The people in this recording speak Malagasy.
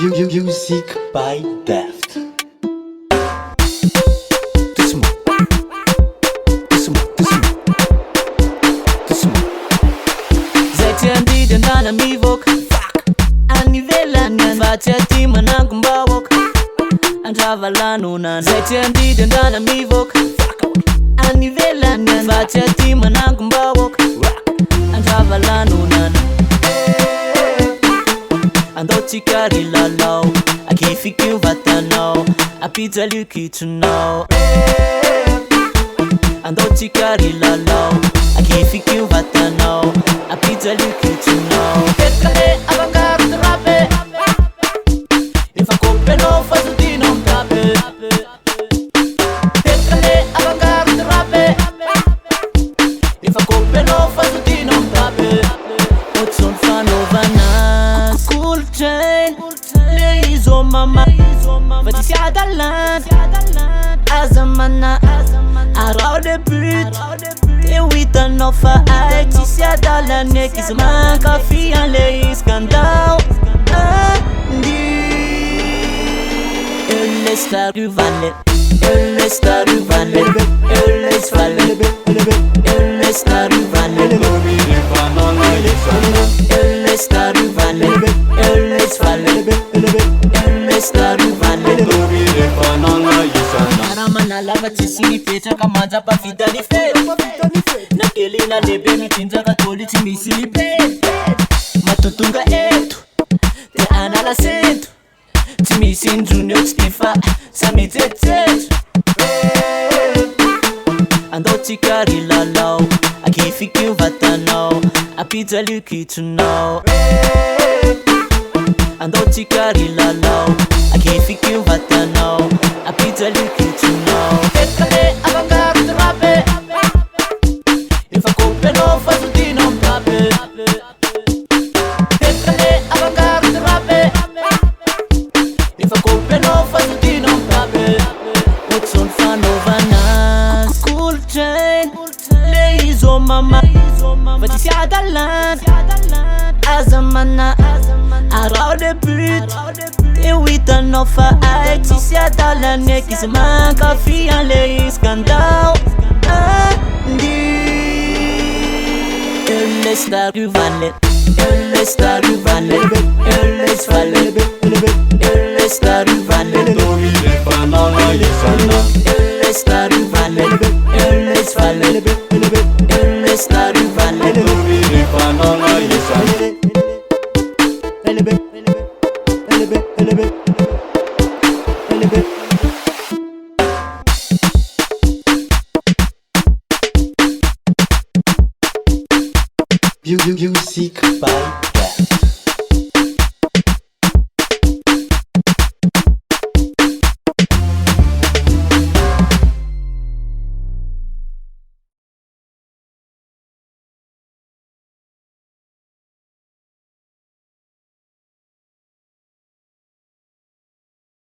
Music by Deft. Doucement, doucement, doucement, doucement. Zay ty andidy andala mivoaka any ivelany any fa tsy aty manangom-bahoaka andrava lanonana. Zay ty andidy andala mivoaka any ivelany any fa tsy aty manangom-bahoaka andrava lanonana. Andaotsika ry lalao akifiky io vatanao apijaly io kitronao. Andaotsika ry lalao akifiky io vatanao apijaly io kitronao. Ketkane avangaro trape efa kompenao fazodinao mitape. Ketkane avangaro trape efa kompenao fazodinao mitape. Otsony fanaovana kolotrainy le izo mama fa tsy adalana aza mana arao le but eo hitanao fa ay tsisy adalana eky izy mankafy an'le izy kandao le stary valet le stary valet le stary valet le stary valet le stary valet le stary valet aramana lava tsisy mipetraka manjapavita ny fety na kely na lehibe mitrinjaka tôly tsy misy lipety matotonga eto de anala seto tsy misy indrony eo tsy tifa samy tsetsetso. Andaotsika ry lalao akifiky io vatanao apijaly io kitronao. Andaotsika ry lalao akifiky io vatanao apijaly io kitronao. Ketkane avangaro trape efa kompenao fazodinao mitape. Ketkane avangaro trape efa kompenao fazodinao mitape. Otsony fanaovana kolotrainy le izo mama fa tsisy adalana aza mana arao le but eo hitanao fa ay tsisy adalana eky izy mankafy an'le izy kandao le stary valet le stary valet le stary valet le stary valet le stary valet le stary valet. Music by